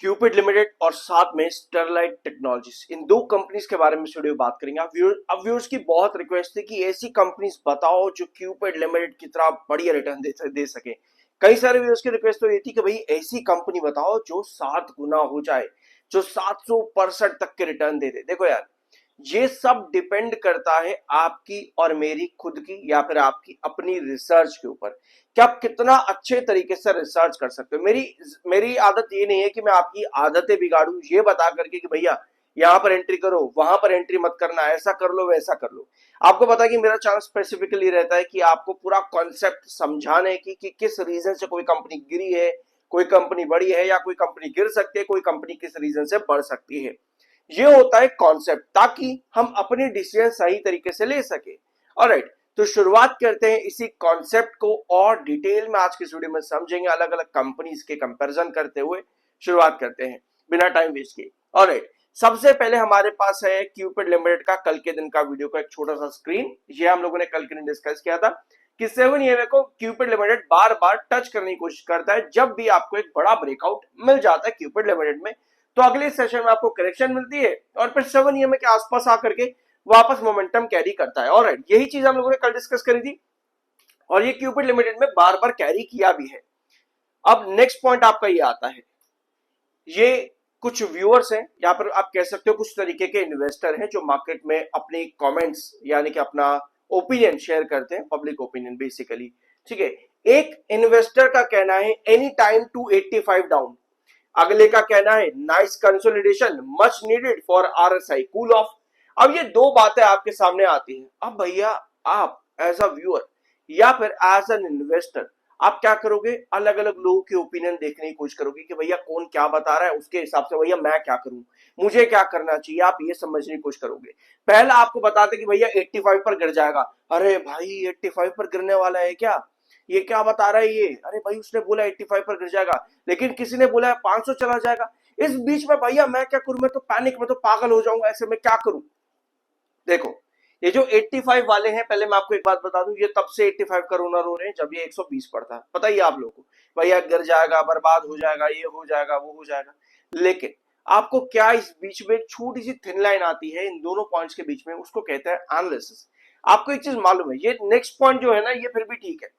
Cupid limited और साथ में स्टरलाइट टेक्नोलॉजीज, इन दो कंपनीज के बारे में वीडियो बात करेंगे। अब व्यूअर्स की बहुत रिक्वेस्ट थी कि ऐसी कंपनीज बताओ जो क्यूपिड लिमिटेड की तरह बढ़िया रिटर्न दे सके। कई सारे व्यूअर्स की रिक्वेस्ट तो ये थी कि भाई ऐसी कंपनी बताओ जो 7 गुना हो जाए, जो 700% तक के रिटर्न दे दे। देखो यार, ये सब डिपेंड करता है आपकी और मेरी खुद की या फिर आपकी अपनी रिसर्च के ऊपर कि आप कितना अच्छे तरीके से रिसर्च कर सकते हो। मेरी आदत ये नहीं है कि मैं आपकी आदतें बिगाड़ूं ये बता करके कि भैया यहां पर एंट्री करो, वहां पर एंट्री मत करना, ऐसा कर लो वैसा कर लो। आपको पता है कि मेरा चांस स्पेसिफिकली रहता है कि आपको पूरा कॉन्सेप्ट समझाने की कि किस रीजन से कोई कंपनी गिरी है, कोई कंपनी बढ़ी है, या कोई कंपनी गिर सकती है, कोई कंपनी किस रीजन से बढ़ सकती है। ये होता है कॉन्सेप्ट, ताकि हम अपने डिसीजन सही तरीके से ले सके। ऑलराइट, तो शुरुआत करते हैं इसी कॉन्सेप्ट को और डिटेल में आज की इस वीडियो में समझेंगे, अलग अलग कंपनीज के कंपैरिजन करते हुए शुरुआत करते हैं बिना टाइम वेस्ट किए। ऑलराइट, सबसे पहले हमारे पास है क्यूपिड लिमिटेड का कल के दिन का वीडियो का एक छोटा सा स्क्रीन। ये हम लोगों ने कल के दिन डिस्कस किया था कि 7 EMA को क्यूपिड लिमिटेड बार बार टच करने की कोशिश करता है। जब भी आपको एक बड़ा ब्रेकआउट मिल जाता है क्यूपिड लिमिटेड में, तो अगले सेशन में आपको करेक्शन मिलती है और फिर 7 EMA के आसपास आकर के वापस मोमेंटम कैरी करता है। ऑलराइट, यही चीज हम लोगों ने कल डिस्कस करी थी और ये क्यूपिड लिमिटेड में बार बार कैरी किया भी है। अब नेक्स्ट पॉइंट आपका ये आता है, ये कुछ व्यूअर्स हैं या फिर आप कह सकते हो कुछ तरीके के इन्वेस्टर हैं जो मार्केट में अपने कमेंट्स यानी कि अपना ओपिनियन शेयर करते हैं, पब्लिक ओपिनियन बेसिकली। ठीक है, एक इन्वेस्टर का कहना है एनी टाइम टू 85 डाउन, अगले का कहना है nice consolidation much needed for RSI cool off. अब ये दो बातें आपके सामने आती हैं। अब भैया आप एज अ व्यूअर या फिर एज एन इन्वेस्टर आप क्या करोगे, अलग अलग लोगों के ओपिनियन देखने की कोशिश करोगे कि भैया कौन क्या बता रहा है, उसके हिसाब से भैया मैं क्या करूं, मुझे क्या करना चाहिए, आप ये समझने की कोशिश करोगे। पहला आपको बताते कि भैया 85 पर गिर जाएगा, अरे भाई 85 पर गिरने वाला है क्या, ये क्या बता रहा है ये, अरे भाई उसने बोला 85 पर गिर जाएगा, लेकिन किसी ने बोला 500 चला जाएगा। इस बीच में भैया मैं क्या करूं, मैं तो पैनिक में तो पागल हो जाऊंगा, ऐसे में क्या करूं। देखो, ये जो 85 वाले हैं, पहले मैं आपको एक बात बता दूं, ये तब से 85 का रोना रो रहे हैं जब ये 120 पड़ता है। पता ही आप लोगों को भैया गिर जाएगा, बर्बाद हो जाएगा, ये हो जाएगा, वो हो जाएगा। लेकिन आपको क्या इस बीच में एक छोटी सी थिन लाइन आती है इन दोनों पॉइंट्स के बीच में, उसको कहते हैं एनालिसिस। आपको एक चीज मालूम है, ये नेक्स्ट पॉइंट जो है ना, ये फिर भी ठीक है,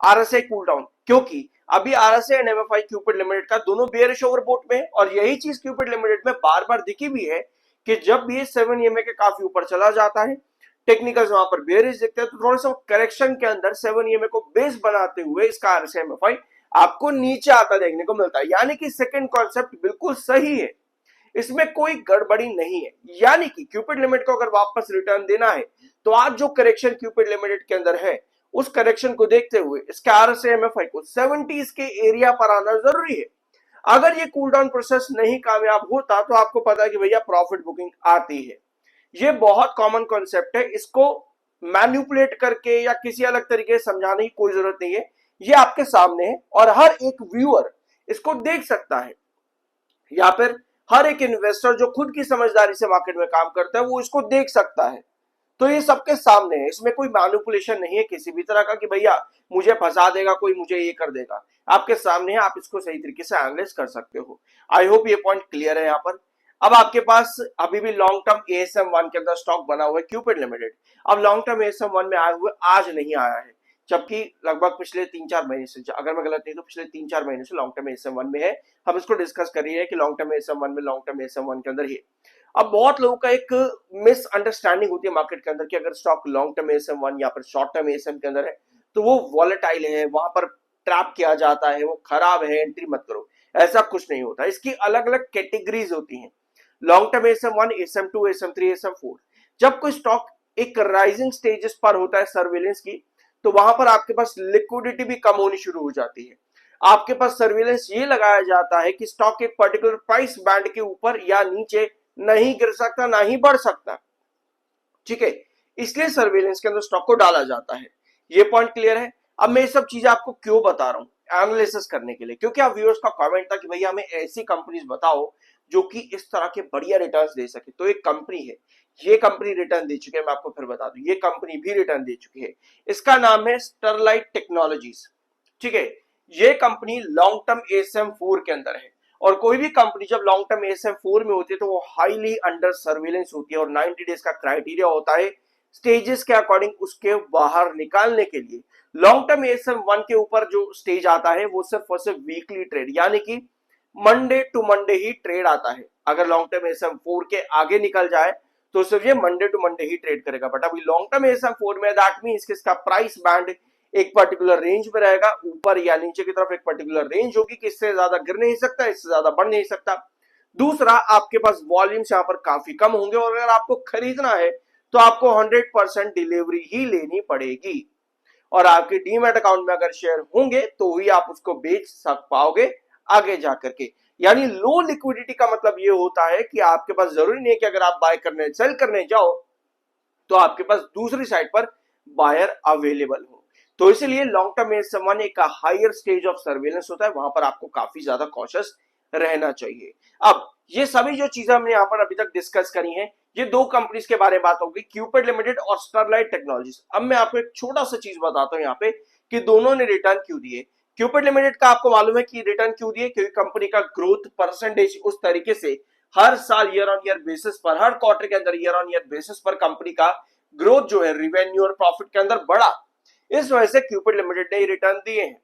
आरएसआई कूल डाउन, क्योंकि अभी RSI and MFI Cupid limited का दोनों बेयरिश ओवरबोट में, और यही चीज क्यूपिड लिमिटेड में बार बार दिखी भी है कि जब भी 7 EMA के काफी ऊपर चला जाता है, टेक्निकल्स वहां पर बेयरिश दिखते हैं, तो थोड़ा सा करेक्शन के अंदर 7 EMA को बेस बनाते हुए इसका आरएसआई एमएफआई आपको नीचे आता देखने को मिलता है। यानी कि सेकंड कॉन्सेप्ट बिल्कुल सही है, इसमें कोई गड़बड़ी नहीं है। यानी कि क्यूपिड लिमिटेड को अगर वापस रिटर्न देना है तो आज जो करेक्शन क्यूपिड लिमिटेड के अंदर है, उस करेक्शन को देखते हुए इसके आरएसआई एमएफआई को 70s के एरिया पर आना जरूरी है। अगर ये कूल डाउन प्रोसेस नहीं कामयाब होता तो आपको पता है कि भैया प्रॉफिट बुकिंग आती है। ये बहुत कॉमन कॉन्सेप्ट है, इसको मैन्युपुलेट करके या किसी अलग तरीके से समझाने की कोई जरूरत नहीं है, ये आपके सामने है और हर एक व्यूअर इसको देख सकता है, या फिर हर एक इन्वेस्टर जो खुद की समझदारी से मार्केट में काम करता है वो इसको देख सकता है। तो ये सबके सामने है, इसमें कोई मैनिपुलेशन नहीं है किसी भी तरह का कि भैया मुझे फंसा देगा कोई, मुझे ये कर देगा। आपके सामने है, आप इसको सही तरीके से एनालाइज कर सकते हो। आई होप ये पॉइंट क्लियर है यहाँ पर। अब आपके पास अभी भी लॉन्ग टर्म ASM1 के अंदर स्टॉक बना हुआ है क्यूपिड लिमिटेड। अब लॉन्ग टर्म ASM1 में आए हुए आज नहीं आया है, जबकि लगभग पिछले 3-4 महीने से, अगर मैं गलत नहीं तो पिछले 3-4 महीने से लॉन्ग टर्म ASM1 में है। हम इसको डिस्कस कर रहे हैं कि लॉन्ग टर्म ASM1 में, लॉन्ग टर्म ASM1 के अंदर ही। अब बहुत लोगों का एक मिसअंडरस्टैंडिंग होती है मार्केट के अंदर कि अगर स्टॉक लॉन्ग टर्म ASM1 या फिर शॉर्ट टर्म ASM के अंदर है तो वो वॉलेटाइल है, वहां पर ट्रैप किया जाता है, वो खराब है, एंट्री मत करो। ऐसा कुछ नहीं होता, इसकी अलग अलग कैटेगरीज होती हैं। Long term ASM1, ASM2, ASM3, ASM4। जब कोई स्टॉक एक राइजिंग स्टेजेस पर होता है सर्विलेंस की, तो वहां पर आपके पास लिक्विडिटी भी कम होनी शुरू हो जाती है। आपके पास सर्विलेंस ये लगाया जाता है कि स्टॉक एक पर्टिकुलर प्राइस बैंड के ऊपर या नीचे नहीं गिर सकता, ना ही बढ़ सकता। ठीक है, इसलिए सर्विलेंस के अंदर स्टॉक को डाला जाता है। ये पॉइंट क्लियर है। अब मैं ये सब चीजें आपको क्यों बता रहा हूं, एनालिसिस करने के लिए, क्योंकि आप व्यूअर्स का कमेंट था कि भैया हमें ऐसी कंपनीज बताओ जो कि इस तरह के बढ़िया रिटर्न्स दे सके। तो एक कंपनी है, ये कंपनी रिटर्न दे चुकी है, मैं आपको फिर बता दूं, ये कंपनी भी रिटर्न दे चुकी है। इसका नाम है स्टरलाइट टेक्नोलॉजीज। ठीक है, ये कंपनी लॉन्ग टर्म ASM4 के अंदर है और कोई भी कंपनी जब लॉन्ग टर्म एएसएम 4 में होती है तो वो हाईली अंडर सर्विलेंस होती है और 90 डेज का क्राइटेरिया होता है स्टेजेस के अकॉर्डिंग उसके बाहर निकालने के लिए। लॉन्ग टर्म एएसएम 1 के ऊपर जो स्टेज आता है वो सिर्फ और सिर्फ वीकली ट्रेड यानी कि मंडे टू मंडे ही ट्रेड आता है। अगर लॉन्ग टर्म एएसएम 4 के आगे निकल जाए तो सिर्फ ये मंडे टू मंडे ही ट्रेड करेगा। बट अभी लॉन्ग टर्म एएसएम 4 में दैट मींस कि इसका प्राइस बैंड एक पर्टिकुलर रेंज में रहेगा, ऊपर या नीचे की तरफ एक पर्टिकुलर रेंज होगी कि इससे ज्यादा गिर नहीं सकता, इससे ज्यादा बढ़ नहीं सकता। दूसरा, आपके पास वॉल्यूम्स यहाँ पर काफी कम होंगे और अगर आपको खरीदना है तो आपको 100% डिलीवरी ही लेनी पड़ेगी और आपके डीमैट अकाउंट में अगर शेयर होंगे तो ही आप उसको बेच सक पाओगे आगे जाकर के। यानी लो लिक्विडिटी का मतलब ये होता है कि आपके पास जरूरी नहीं है कि अगर आप बाय करने सेल करने जाओ तो आपके पास दूसरी साइड पर बायर अवेलेबल हो। तो इसलिए लॉन्ग टर्म एएसएम एक हायर स्टेज ऑफ सर्वेलेंस होता है, वहां पर आपको काफी ज्यादा कॉशियस रहना चाहिए। अब ये सभी जो चीजें हमने यहाँ पर अभी तक डिस्कस करी हैं, ये दो कंपनीज के बारे में बात होगी, क्यूपिड लिमिटेड और स्टरलाइट टेक्नोलॉजीज। अब मैं आपको एक छोटा सा चीज बताता हूँ यहाँ पे कि दोनों ने रिटर्न क्यों दिए। क्यूपिड लिमिटेड का आपको मालूम है कि रिटर्न क्यों दिए, क्योंकि कंपनी का ग्रोथ परसेंटेज उस तरीके से हर साल ईयर ऑन ईयर बेसिस पर, हर क्वार्टर के अंदर ईयर ऑन ईयर बेसिस पर कंपनी का ग्रोथ जो है रिवेन्यू और प्रॉफिट के अंदर बढ़ा। इस वजह से क्यूपिड लिमिटेड ने रिटर्न दिए हैं।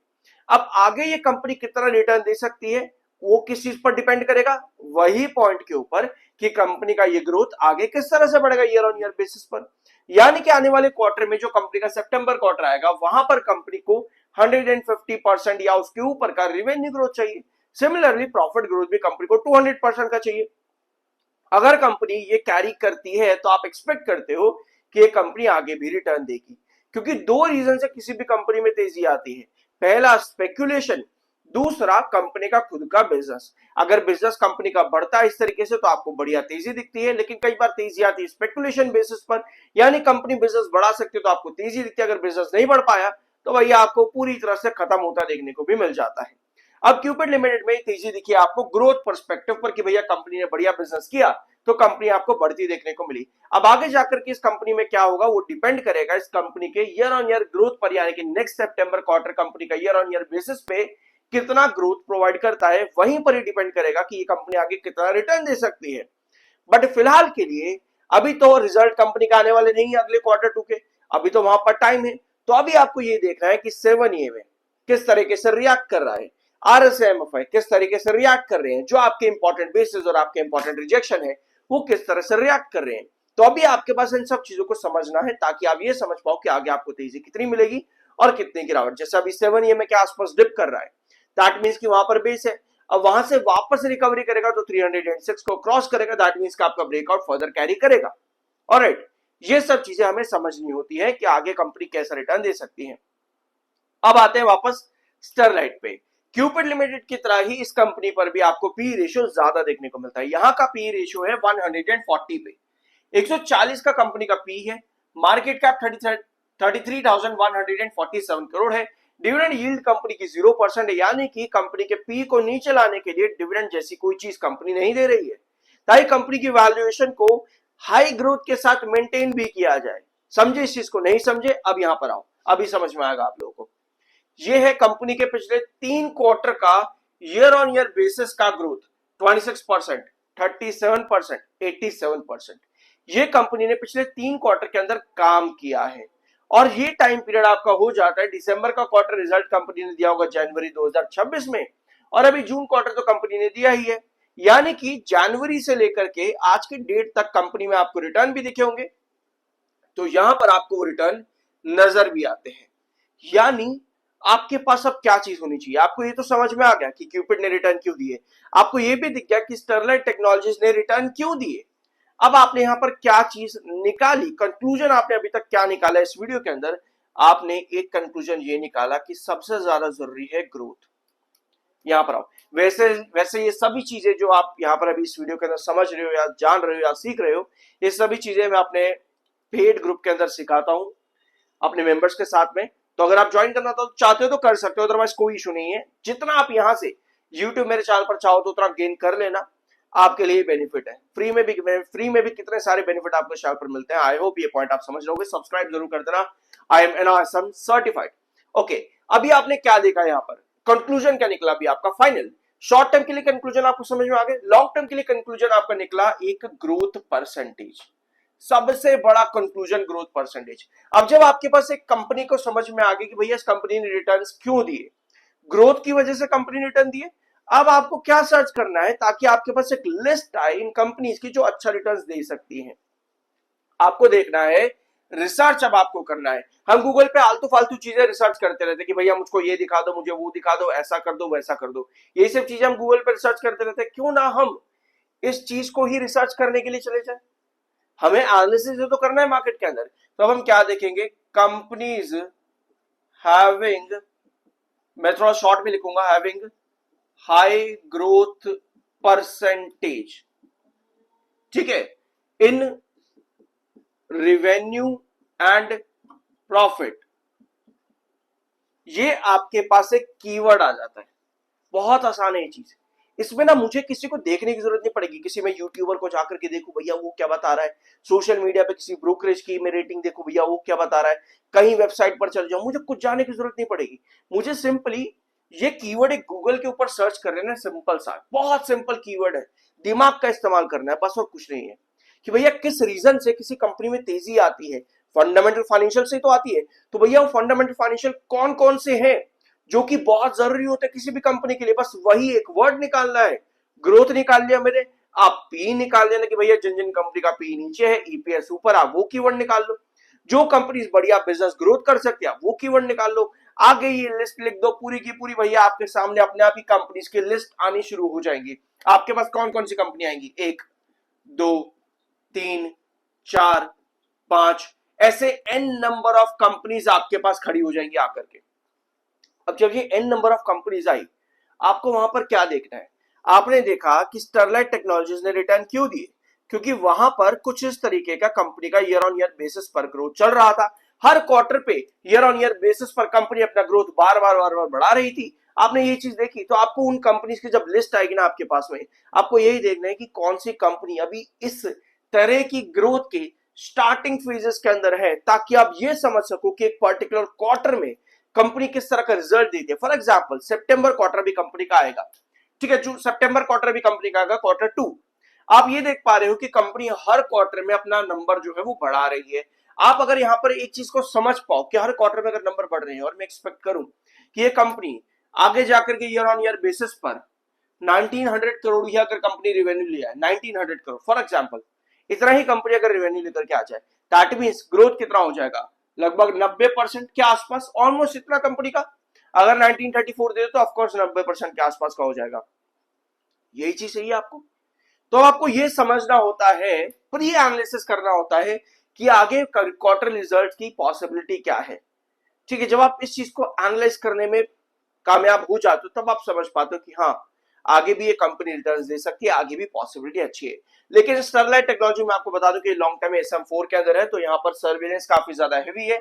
अब आगे ये कंपनी कितना रिटर्न दे सकती है वो किस चीज पर डिपेंड करेगा, वही पॉइंट के ऊपर कि कंपनी का ये ग्रोथ आगे किस तरह से बढ़ेगा ईयर ऑन ईयर बेसिस पर। यानी कि आने वाले क्वार्टर में जो कंपनी का सितंबर क्वार्टर आएगा वहां पर कंपनी को 150% या उसके ऊपर का रिवेन्यू ग्रोथ चाहिए। सिमिलरली प्रॉफिट ग्रोथ भी कंपनी को 200% का चाहिए। अगर कंपनी ये कैरी करती है तो आप एक्सपेक्ट करते हो कि ये कंपनी आगे भी रिटर्न देगी, क्योंकि दो रीजन से किसी भी कंपनी में तेजी आती है। पहला स्पेकुलेशन, दूसरा कंपनी का खुद का बिजनेस। अगर बिजनेस कंपनी का बढ़ता है इस तरीके से तो आपको बढ़िया तेजी दिखती है, लेकिन कई बार तेजी आती है स्पेकुलेशन बेसिस पर, यानी कंपनी बिजनेस बढ़ा सकती है तो आपको तेजी दिखती है, अगर बिजनेस नहीं बढ़ पाया तो भैया आपको पूरी तरह से खत्म होता देखने को भी मिल जाता है। अब क्यूपिड लिमिटेड में तेजी दिखी आपको ग्रोथ पर्सपेक्टिव पर कि भैया कंपनी ने बढ़िया बिजनेस किया तो कंपनी आपको बढ़ती देखने को मिली। अब आगे जाकर के इस कंपनी में क्या होगा वो डिपेंड करेगा इस कंपनी के ईयर ऑन ईयर ग्रोथ पर, यानी कि नेक्स्ट सितंबर क्वार्टर कंपनी का ईयर ऑन ईयर बेसिस पे कितना ग्रोथ प्रोवाइड करता है, वहीं पर ही डिपेंड करेगा कि ये कंपनी आगे कितना रिटर्न दे सकती है। बट फिलहाल के लिए अभी तो रिजल्ट कंपनी का आने वाले नहीं है अगले क्वार्टर 2 के, अभी तो वहां पर टाइम है। तो अभी आपको ये देखना है कि 7 में किस तरीके से रिएक्ट कर रहा है, आरएसएमएफआई किस तरीके से रिएक्ट कर रहे हैं, जो आपके इंपॉर्टेंट बेसिस और आपके इंपॉर्टेंट रिजेक्शन है वो किस तरह से रिएक्ट कर रहे हैं। तो अभी आपके पास इन सब चीजों को समझना है ताकि आप ये समझ पाओ कि आगे आपको तेजी कितनी मिलेगी और कितनी गिरावट। जैसे अभी 7 के आसपास डिप कर रहा है, दैट मींस कि वहां पर बेस है, अब वहां से वापस रिकवरी करेगा तो 306 को क्रॉस करेगा, दैट मींस कि आपका ब्रेकआउट फर्दर कैरी करेगा। ऑलराइट, ये सब चीजें हमें समझनी होती है कि आगे कंपनी कैसा रिटर्न दे सकती है। अब आते हैं वापस स्टरलाइट पे। क्यूपिड लिमिटेड की तरह ही इस कंपनी पर भी आपको पी रेशियो ज्यादा देखने को मिलता है। यहां का पी रेशियो है 140 पे, 140 का कंपनी का पी है, मार्केट कैप 33,147 करोड़ है, डिविडेंड यील्ड कंपनी की 0% है, यानी कि कंपनी के पी को नीचे लाने के लिए डिविडेंड जैसी कोई चीज कंपनी नहीं दे रही है ताकि कंपनी की वैल्यूएशन को हाई ग्रोथ के साथ मेंटेन भी किया जाए। समझे इस चीज को, नहीं समझे अब यहां पर आओ, अभी समझ में आएगा आप लोगों को। ये है कंपनी के पिछले 3 क्वार्टर का ईयर ऑन ईयर बेसिस का ग्रोथ, 26%, 37%, 87%। ये कंपनी ने पिछले 3 क्वार्टर के अंदर काम किया है और ये टाइम पीरियड आपका हो जाता है, दिसंबर का क्वार्टर रिजल्ट कंपनी ने दिया होगा जनवरी 2026 में और अभी जून क्वार्टर तो कंपनी ने दिया ही है, यानी कि जनवरी से लेकर के आज की डेट तक कंपनी में आपको रिटर्न भी दिखे होंगे। तो यहां पर आपको वो रिटर्न नजर भी आते हैं। यानी आपके पास अब क्या चीज होनी चाहिए, आपको ये तो समझ में आ गया कि क्यूपिड ने रिटर्न क्यों दिए, आपको ये भी दिख गया कि स्टरलाइट टेक्नोलॉजीज ने रिटर्न क्यों दिए। अब आपने यहां पर क्या चीज निकाली, कंक्लूजन आपने अभी तक क्या निकाला इस वीडियो के अंदर, आपने एक कंक्लूजन ये निकाला कि सबसे ज्यादा जरूरी है ग्रोथ। यहां पर आओ, वैसे वैसे ये सभी चीजें जो आप यहां पर अभी इस वीडियो के अंदर समझ रहे हो या जान रहे हो या सीख रहे हो, ये सभी चीजें मैं अपने पेड ग्रुप के अंदर सिखाता हूं अपने मेंबर्स के साथ में। तो अगर आप ज्वाइन करना तो चाहते हो तो कर सकते हो, अदरवाइज कोई इशू नहीं है। जितना आप यहां से यूट्यूब मेरे चैनल पर चाहो तो उतना गेन कर लेना, आपके लिए बेनिफिट है। फ्री में भी कितने सारे बेनिफिट आपको चैनल पर मिलते हैं। आई होप ये पॉइंट आप समझ लोगे। सब्सक्राइब जरूर कर देना। I am NISM certified. Okay, अभी आपने क्या देखा, यहाँ पर कंक्लूजन क्या निकला अभी आपका फाइनल। शॉर्ट टर्म के लिए कंक्लूजन आपको समझ में आ गया। लॉन्ग टर्म के लिए कंक्लूजन आपका निकला एक ग्रोथ परसेंटेज, सबसे बड़ा कंक्लूजन ग्रोथ परसेंटेज। अब जब आपके पास एक कंपनी को समझ में आ गया कि भैया इस कंपनी ने रिटर्न्स क्यों दिए, ग्रोथ की वजह से कंपनी ने रिटर्न दिए, अब आपको क्या सर्च करना है ताकि आपके पास एक लिस्ट आए इन कंपनीज की जो अच्छा रिटर्न्स दे सकती हैं। आपको देखना है, रिसर्च अब आपको करना है। हम गूगल पे आलतू फालतू चीजें रिसर्च करते रहते हैं कि भैया मुझको ये दिखा दो, मुझे वो दिखा दो, ऐसा कर दो, वैसा कर दो। ये सब चीजें हम गूगल पे रिसर्च करते रहते हैं, क्यों ना हम इस चीज को ही रिसर्च करने के लिए चले जाए। हमें एनालिसिस तो करना है मार्केट के अंदर, तो अब हम क्या देखेंगे, कंपनीज हैविंग, मैं थोड़ा शॉर्ट में लिखूंगा, हैविंग हाई ग्रोथ परसेंटेज, ठीक है, इन रेवेन्यू एंड प्रॉफिट। ये आपके पास एक कीवर्ड आ जाता है, बहुत आसान है ये चीज। इसमें ना मुझे किसी को देखने की जरूरत नहीं पड़ेगी, किसी में यूट्यूबर को जाकर के देखूं भैया वो क्या बता रहा है, सोशल मीडिया पे किसी ब्रोकरेज की में रेटिंग देखो भैया वो क्या बता रहा है, कहीं वेबसाइट पर चल जाऊं, मुझे कुछ जाने की जरूरत नहीं पड़ेगी। मुझे सिंपली ये कीवर्ड एक गूगल के ऊपर सर्च कर लेना, सिंपल सा, बहुत सिंपल कीवर्ड है, दिमाग का इस्तेमाल करना है बस, और कुछ नहीं है। कि भैया किस रीजन से किसी कंपनी में तेजी आती है, फंडामेंटल फाइनेंशियल से तो आती है, तो भैया वो फंडामेंटल फाइनेंशियल कौन कौन से हैं जो कि बहुत जरूरी होते हैं किसी भी कंपनी के लिए। बस वही एक वर्ड निकालना है, ग्रोथ निकाल लिया मैंने, आप पी निकाल लेना कि भैया जिन जिन कंपनी का पी नीचे है, ईपीएस ऊपर, आप वो कीवर्ड निकाल लो। जो कंपनीज बढ़िया बिजनेस ग्रोथ कर सकते हैं वो कीवर्ड निकाल लो। आगे ये लिस्ट लिख दो पूरी की पूरी, भैया आपके सामने अपने आप ही कंपनीज की लिस्ट आनी शुरू हो जाएंगी। आपके पास कौन कौन सी कंपनी आएंगी, 1 2 3 4 5, ऐसे एन नंबर ऑफ कंपनीज आपके पास खड़ी हो जाएंगी आकर के। अब जब ये एन नंबर ऑफ कंपनीज आई, आपको वहां पर क्या देखना है, आपने देखा कि स्टरलाइट टेक्नोलॉजीज ने रिटर्न क्यों दिए, क्योंकि वहां पर कुछ इस तरीके का कंपनी का ईयर ऑन ईयर बेसिस पर ग्रोथ चल रहा था। हर क्वार्टर पे ईयर ऑन ईयर बेसिस पर कंपनी अपना ग्रोथ बार बार बढ़ा रही थी। आपने ये चीज देखी, तो आपको उन कंपनीज की जब लिस्ट आएगी ना आपके पास में, आपको यही देखना है कि कौन सी कंपनी अभी इस तरह की ग्रोथ के स्टार्टिंग फेजेस के अंदर है, ताकि आप ये समझ सको कि एक पर्टिकुलर क्वार्टर में कंपनी किस तरह का रिजल्ट देती है। फॉर एग्जांपल सितंबर क्वार्टर भी कंपनी का आएगा, ठीक है, जो सितंबर क्वार्टर भी कंपनी का आएगा, क्वार्टर 2। आप ये देख पा रहे हो कि कंपनी हर क्वार्टर में अपना नंबर जो है वो बढ़ा रही है। आप अगर यहां पर एक चीज को समझ पाओ कि हर क्वार्टर में अगर नंबर बढ़ रहे हैं, और मैं एक्सपेक्ट करूं कि ये कंपनी आगे जाकर के ईयर ऑन ईयर बेसिस पर 1900 करोड़ ही अगर कंपनी रेवेन्यू लिया है, 1900 करोड़ फॉर एग्जांपल, इतना ही कंपनी अगर रेवेन्यू लेकर के आ जाए, दैट मींस ग्रोथ कितना हो जाएगा, लगभग 90% के आसपास, ऑलमोस्ट इतना कंपनी का। अगर 1934 दे तो ऑफकोर्स 90% के आसपास का हो जाएगा। यही चीज चाहिए आपको, तो आपको ये समझना होता है, प्री एनालिसिस करना होता है कि आगे क्वार्टर रिजल्ट की पॉसिबिलिटी क्या है। ठीक है, जब आप इस चीज को एनालाइज करने में कामयाब हो जाते हो, तब आप समझ पाते हो कि हाँ आगे भी ये कंपनी रिटर्न्स दे सकती है, आगे भी पॉसिबिलिटी अच्छी है। लेकिन स्टरलाइट टेक्नोलॉजी में आपको बता दूं कि लॉन्ग टर्म SM4 के अंदर है, तो यहाँ पर सर्विलेंस काफी ज्यादा हैवी है,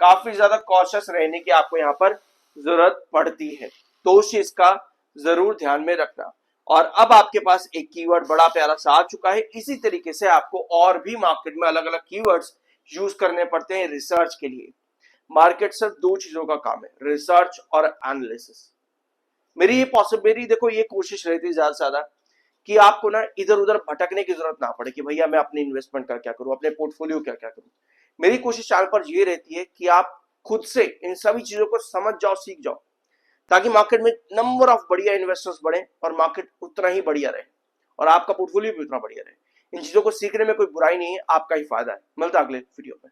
काफी ज्यादा कॉशियस रहने की आपको यहाँ पर जरूरत पड़ती है, तो उस चीज का जरूर ध्यान में रखना। और अब आपके पास एक कीवर्ड बड़ा प्यारा सा आ चुका है। इसी तरीके से आपको और भी मार्केट में अलग अलग कीवर्ड्स यूज करने पड़ते हैं रिसर्च के लिए। मार्केट सिर्फ 2 चीजों का काम है, रिसर्च और एनालिसिस। मेरी देखो ये कोशिश रहती है ज्यादा से ज्यादा कि आपको ना इधर उधर भटकने की जरूरत ना पड़े कि भैया मैं अपने इन्वेस्टमेंट का क्या करूं, अपने पोर्टफोलियो क्या क्या करूं। मेरी कोशिश चैनल पर ये रहती है कि आप खुद से इन सभी चीजों को समझ जाओ, सीख जाओ, ताकि मार्केट में नंबर ऑफ बढ़िया इन्वेस्टर्स बढ़े और मार्केट उतना ही बढ़िया रहे और आपका पोर्टफोलियो भी उतना बढ़िया रहे। इन चीजों को सीखने में कोई बुराई नहीं है, आपका ही फायदा है। मिलता अगले वीडियो में।